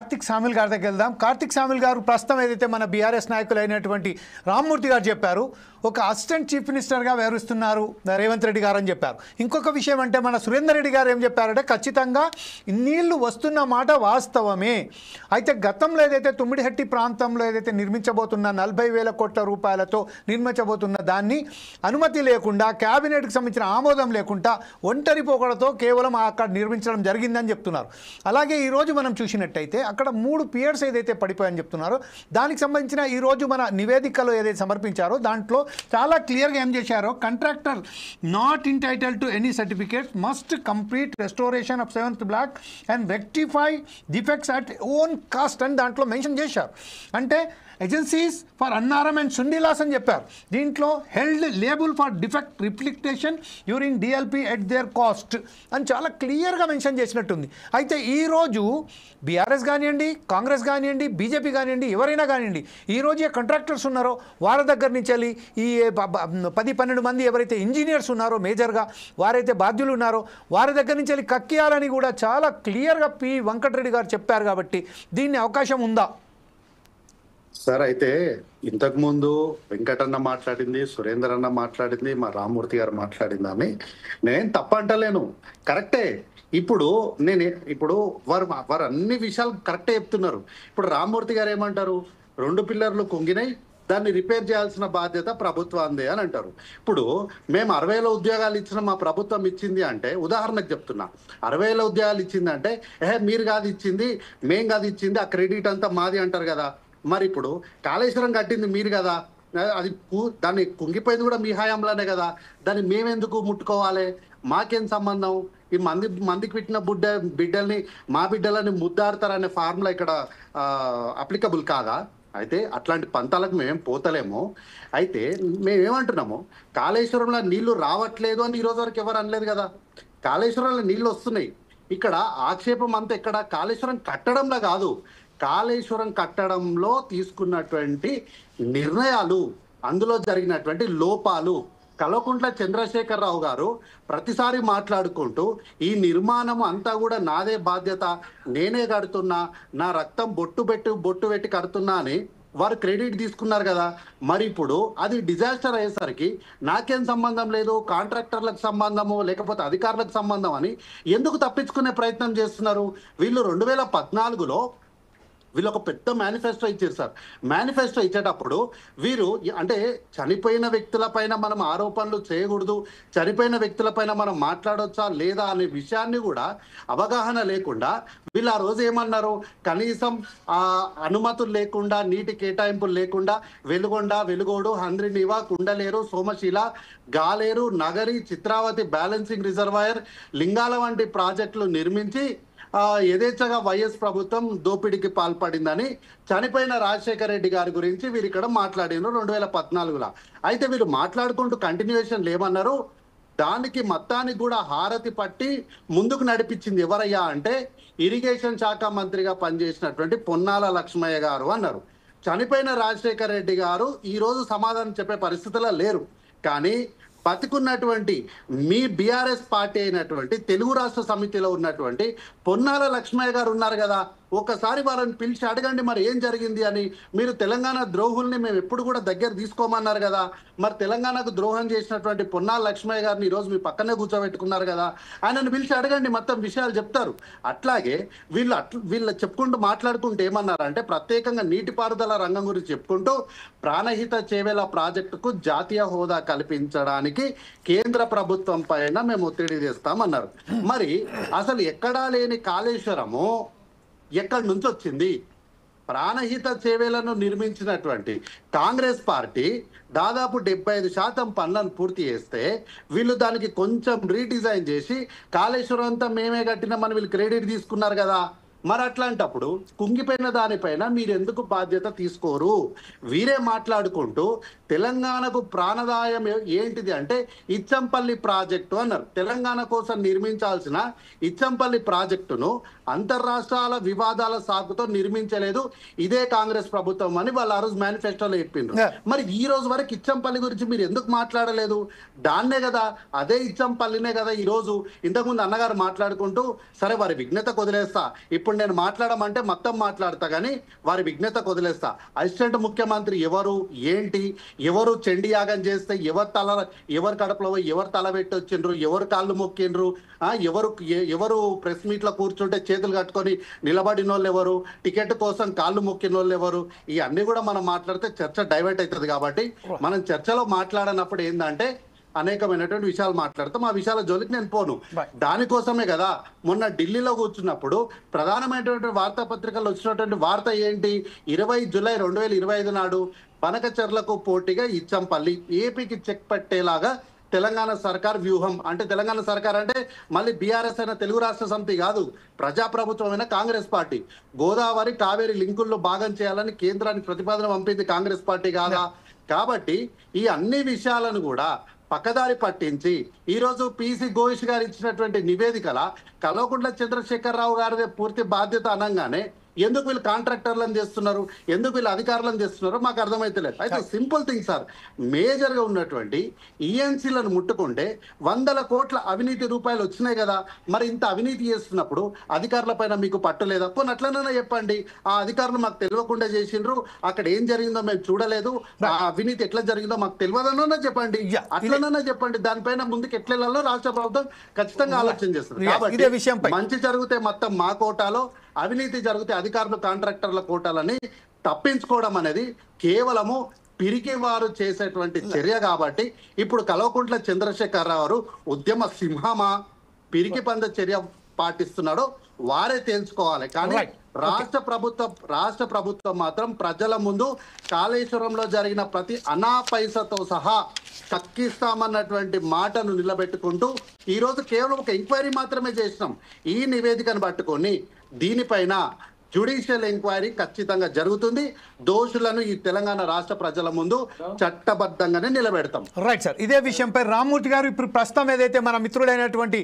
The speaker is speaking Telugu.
కార్తిక్ సామిల్ గారి దగ్గరికి వెళ్దాం. కార్తిక్ సామిల్ గారు ప్రస్తుతం ఏదైతే మన బీఆర్ఎస్ నాయకులు అయినటువంటి రామ్మూర్తి గారు చెప్పారు, ఒక అసిస్టెంట్ చీఫ్ మినిస్టర్గా వ్యవహరిస్తున్నారు రేవంత్ రెడ్డి గారు అని చెప్పారు. ఇంకొక విషయం అంటే మన సురేందర్ రెడ్డి గారు ఏం చెప్పారంటే ఖచ్చితంగా నీళ్లు వస్తున్న మాట వాస్తవమే. అయితే గతంలో ఏదైతే తుమ్మిడిహట్టి ప్రాంతంలో ఏదైతే నిర్మించబోతున్న 40,000 కోట్ల రూపాయలతో నిర్మించబోతున్న దాన్ని అనుమతి లేకుండా క్యాబినెట్కి సంబంధించిన ఆమోదం లేకుండా ఒంటరి పోకడతో కేవలం అక్కడ నిర్మించడం జరిగిందని చెప్తున్నారు. అలాగే ఈరోజు మనం చూసినట్టయితే అక్కడ 3 పియర్స్ ఏదైతే పడిపోయాయని చెప్తున్నారో దానికి సంబంధించిన ఈరోజు మన నివేదికలో ఏదైతే సమర్పించారో దాంట్లో చాలా క్లియర్గా ఏం చేశారో, contractor not entitle to any certificate must complete restoration of 7th block and rectify defects at own cost అని దాంట్లో మెన్షన్ చేశారు. అంటే agencies for Annaram and Sundillas అని చెప్పారు. దీంట్లో హెల్డ్ లేబుల్ ఫర్ డిఫెక్ట్ రిఫ్లిక్టేషన్ during DLP at their cost అని చాలా క్లియర్గా మెన్షన్ చేసినట్టుంది. అయితే ఈరోజు బీఆర్ఎస్ కానివ్వండి, కాంగ్రెస్ కానివ్వండి, బీజేపీ కానివ్వండి, ఎవరైనా కానివ్వండి, ఈరోజు ఏ కాంట్రాక్టర్స్ ఉన్నారో వాళ్ళ దగ్గర నుంచి వెళ్ళి ఈ 10-12 మంది ఎవరైతే ఇంజనీర్స్ ఉన్నారో మేజర్గా వారైతే బాధ్యులు ఉన్నారో వారి దగ్గర నుంచి వెళ్ళి కక్కియాలని కూడా చాలా క్లియర్గా పి వెంకటరెడ్డి గారు చెప్పారు. కాబట్టి దీన్ని అవకాశం ఉందా సార్? అయితే ఇంతకు ముందు వెంకటన్న మాట్లాడింది, సురేందర్ అన్న మాట్లాడింది, మా రామ్మూర్తి గారు మాట్లాడిందని నేను తప్పంటలేను, కరెక్టే. ఇప్పుడు వారు అన్ని విషయాలు కరెక్టే చెప్తున్నారు. ఇప్పుడు రామ్మూర్తి గారు ఏమంటారు, 2 పిల్లర్లు కుంగినాయి, దాన్ని రిపేర్ చేయాల్సిన బాధ్యత ప్రభుత్వాందే అని అంటారు. ఇప్పుడు మేము 60,000 ఉద్యోగాలు ఇచ్చిన మా ప్రభుత్వం ఇచ్చింది అంటే, ఉదాహరణకు చెప్తున్నా, 60,000 ఉద్యోగాలు ఇచ్చింది అంటే మీరు కాదు ఇచ్చింది, మేం కాదు ఇచ్చింది, ఆ క్రెడిట్ అంతా మాది అంటారు కదా. మరి ఇప్పుడు కాళేశ్వరం కట్టింది మీరు కదా, అది దాన్ని కుంగిపోయింది కూడా మీ హయాంలోనే కదా, దాన్ని మేమెందుకు ముట్టుకోవాలి, మాకేం సంబంధం? ఈ మందికి పెట్టిన బిడ్డల్ని మా బిడ్డలని ముద్దాడతారనే ఫార్ములా ఇక్కడ అప్లికబుల్ కాదా? అయితే అట్లాంటి పంతాలకు మేమేం పోతలేము. అయితే మేమేమంటున్నాము, కాళేశ్వరంలో నీళ్లు రావట్లేదు అని ఈరోజు వరకు ఎవరు అనలేదు కదా. కాళేశ్వరంలో నీళ్లు వస్తున్నాయి. ఇక్కడ ఆక్షేపం అంతా ఇక్కడ కాళేశ్వరం కట్టడంలో కాదు, కాళేశ్వరం కట్టడంలో తీసుకున్నటువంటి నిర్ణయాలు, అందులో జరిగినటువంటి లోపాలు. కల్వకుంట్ల చంద్రశేఖరరావు గారు ప్రతిసారి మాట్లాడుకుంటూ ఈ నిర్మాణం అంతా కూడా నాదే బాధ్యత, నేనే కడుతున్నా, నా రక్తం బొట్టు పెట్టి కడుతున్నా అని వారు క్రెడిట్ తీసుకున్నారు కదా. మరి ఇప్పుడు అది డిజాస్టర్ అయ్యేసరికి నాకేం సంబంధం లేదు, కాంట్రాక్టర్లకు సంబంధము లేకపోతే అధికారులకు సంబంధం అని ఎందుకు తప్పించుకునే ప్రయత్నం చేస్తున్నారు? వీళ్ళు 2014లో వీళ్ళు ఒక పెద్ద మేనిఫెస్టో ఇచ్చారు సార్. మేనిఫెస్టో ఇచ్చేటప్పుడు వీరు అంటే చనిపోయిన వ్యక్తులపైన మనం ఆరోపణలు చేయకూడదు, చనిపోయిన వ్యక్తులపైన మనం మాట్లాడొచ్చా లేదా అనే విషయాన్ని కూడా అవగాహన లేకుండా వీళ్ళు ఆ రోజు ఏమన్నారు, కనీసం అనుమతులు లేకుండా, నీటి కేటాయింపులు లేకుండా వెలుగొండ, వెలుగోడు, హంద్రినీవా, కుండలేరు, సోమశీల, గాలేరు, నగరి, చిత్రావతి బ్యాలెన్సింగ్ రిజర్వాయర్, లింగాల వంటి ప్రాజెక్టులు నిర్మించి యథేచ్ఛగా వైఎస్ ప్రభుత్వం దోపిడీకి పాల్పడిందని చనిపోయిన రాజశేఖర రెడ్డి గారి గురించి వీరు ఇక్కడ మాట్లాడినారు 2014లో. అయితే వీరు మాట్లాడుకుంటూ కంటిన్యూషన్ ఏమన్నారు, దానికి మొత్తానికి కూడా హారతి పట్టి ముందుకు నడిపించింది ఎవరయ్యా అంటే ఇరిగేషన్ శాఖ మంత్రిగా పనిచేసినటువంటి పొన్నాల లక్ష్మయ్య గారు అన్నారు. చనిపోయిన రాజశేఖర రెడ్డి గారు ఈరోజు సమాధానం చెప్పే పరిస్థితిలో లేరు. కానీ బతికున్నటువంటి మీ బీఆర్ఎస్ పార్టీ అయినటువంటి తెలుగు రాష్ట్ర సమితిలో ఉన్నటువంటి పొన్నాల లక్ష్మయ్య గారు ఉన్నారు కదా, ఒకసారి వాళ్ళని పిలిచి అడగండి మరి ఏం జరిగింది అని. మీరు తెలంగాణ ద్రోహుల్ని మేము ఎప్పుడు కూడా దగ్గర తీసుకోమన్నారు కదా, మరి తెలంగాణకు ద్రోహం చేసినటువంటి పొన్నాల లక్ష్మయ్య గారిని ఈరోజు మీ పక్కనే కూర్చోబెట్టుకున్నారు కదా, ఆయనను పిలిచి అడగండి, మొత్తం విషయాలు చెప్తారు. అట్లాగే వీళ్ళు చెప్పుకుంటూ మాట్లాడుకుంటూ ఏమన్నారంటే, ప్రత్యేకంగా నీటిపారుదల రంగం గురించి చెప్పుకుంటూ ప్రాణహిత చేవేల ప్రాజెక్టుకు జాతీయ హోదా కల్పించడానికి కేంద్ర ప్రభుత్వం పైన మేము ఒత్తిడి చేస్తామన్నారు. మరి అసలు ఎక్కడా లేని కాళేశ్వరము ఎక్కడి నుంచి వచ్చింది? ప్రాణహిత చేవేలను నిర్మించినటువంటి కాంగ్రెస్ పార్టీ దాదాపు 75% పనులను పూర్తి చేస్తే వీళ్ళు దానికి కొంచెం రీడిజైన్ చేసి కాళేశ్వరం అంతా మేమే కట్టినామని వీళ్ళు క్రెడిట్ తీసుకున్నారు కదా. మరి అట్లాంటప్పుడు కుంగిపోయిన దానిపైన మీరు ఎందుకు బాధ్యత తీసుకోరు? వీరే మాట్లాడుకుంటూ తెలంగాణకు ప్రాణదాయం ఏంటిది అంటే ఇచ్చంపల్లి ప్రాజెక్టు అన్నారు. తెలంగాణ కోసం నిర్మించాల్సిన ఇచ్చంపల్లి ప్రాజెక్టును అంతర్రాష్ట్రాల వివాదాల సాకుతో నిర్మించలేదు ఇదే కాంగ్రెస్ ప్రభుత్వం అని వాళ్ళు ఆ రోజు మేనిఫెస్టోలో చెప్పిండ్రు. మరి ఈ రోజు వరకు ఇచ్చంపల్లి గురించి మీరు ఎందుకు మాట్లాడలేదు? దాన్నే కదా, అదే ఇచ్చంపల్లినే కదా ఈ రోజు ఇంతకుముందు అన్నగారు మాట్లాడుకుంటూ సరే వారి విఘ్నత వదిలేస్తా, ఇప్పుడు ఇప్పుడు నేను మాట్లాడమంటే మొత్తం మాట్లాడతా కానీ వారి విఘ్నత వదిలేస్తా. అసిస్టెంట్ ముఖ్యమంత్రి ఎవరు, ఏంటి, ఎవరు చెండి యాగం చేస్తే ఎవరు కడపలో ఎవరు తల పెట్టి వచ్చిండ్రు, ఎవరు కాళ్ళు మొక్కిండ్రు, ఎవరు ప్రెస్ మీట్ లో కూర్చుంటే చేతులు కట్టుకొని నిలబడిన వాళ్ళు ఎవరు, టికెట్ కోసం కాళ్ళు మొక్కిన వాళ్ళు ఎవరు, ఇవన్నీ కూడా మనం మాట్లాడితే చర్చ డైవర్ట్ అవుతుంది. కాబట్టి మనం చర్చలో మాట్లాడనప్పుడు ఏంటంటే అనేకమైనటువంటి విషయాలు మాట్లాడతాం. ఆ విషయాల జోలికి నేను పోను. దానికోసమే కదా మొన్న ఢిల్లీలో కూర్చున్నప్పుడు ప్రధానమైనటువంటి వార్తాపత్రికల్లో వచ్చినటువంటి వార్త ఏంటి, 20 జూలై 2025 నాడు బనకచెర్లకు పోటీగా ఇచ్చంపల్లి ఏపీకి చెక్ పెట్టేలాగా తెలంగాణ సర్కార్ వ్యూహం. అంటే తెలంగాణ సర్కార్ అంటే మళ్ళీ బీఆర్ఎస్ అయిన తెలుగు రాష్ట్ర సమితి కాదు, ప్రజాప్రభుత్వమైన కాంగ్రెస్ పార్టీ. గోదావరి కావేరి లింకుల్లో భాగం చేయాలని కేంద్రానికి ప్రతిపాదన పంపింది కాంగ్రెస్ పార్టీ కాదా? కాబట్టి ఈ అన్ని విషయాలను కూడా పక్కదారి పట్టించి ఈరోజు పిసి ఘోష్ గారు ఇచ్చినటువంటి నివేదికల కల్వకుంట్ల చంద్రశేఖరరావు గారిదే పూర్తి బాధ్యత అనగానే ఎందుకు వీళ్ళు కాంట్రాక్టర్లను చేస్తున్నారు, ఎందుకు వీళ్ళు అధికారులను చేస్తున్నారో మాకు అర్థమైతలేదు. అయితే సింపుల్ థింగ్ సార్, మేజర్ గా ఉన్నటువంటి ఈఎన్సీలను ముట్టుకుంటే 100 కోట్ల అవినీతి రూపాయలు వచ్చినాయి కదా. మరి ఇంత అవినీతి చేస్తున్నప్పుడు అధికారుల పైన మీకు పట్టు లేదా? పోనీ అట్లనైనా చెప్పండి, ఆ అధికారులు మాకు తెలియకుండా చేసిండ్రు, అక్కడ ఏం జరిగిందో మేము చూడలేదు, ఆ అవినీతి ఎట్లా జరిగిందో మాకు తెలియదన్నా చెప్పండి, అట్లనన్నా చెప్పండి. దానిపైన ముందుకు ఎట్లెళ్ళాలో రాష్ట్ర ప్రభుత్వం ఖచ్చితంగా ఆలోచన చేస్తుంది. కాబట్టి మంచి జరిగితే మొత్తం మా కోటాలో, అవినీతి జరిగితే అధికారులు కాంట్రాక్టర్ల కోటాలని తప్పించుకోవడం అనేది కేవలము పిరికి వారు చేసేటువంటి చర్య. కాబట్టి ఇప్పుడు కల్వకుంట్ల చంద్రశేఖరరావు గారు ఉద్యమ సింహమా పిరికి పంద చర్య పాటిస్తున్నాడో వారే తెలుసుకోవాలి. కానీ రాష్ట్ర ప్రభుత్వం మాత్రం ప్రజల ముందు కాళేశ్వరంలో జరిగిన ప్రతి అనా పైసతో సహా కక్కిస్తామన్నటువంటి మాటను నిలబెట్టుకుంటూ ఈరోజు కేవలం ఒక ఎంక్వైరీ మాత్రమే చేసినాం. ఈ నివేదికను పట్టుకొని దీనిపైన జ్యుడిషియల్ ఎంక్వైరీ ఖచ్చితంగా జరుగుతుంది. దోషులను ఈ తెలంగాణ రాష్ట్ర ప్రజల ముందు చట్టబద్ధంగానే నిలబెడతాం. రైట్ సార్, ఇదే విషయంపై రామ్మూర్తి గారు ఇప్పుడు ప్రస్తుతం ఏదైతే మన మిత్రుడైనటువంటి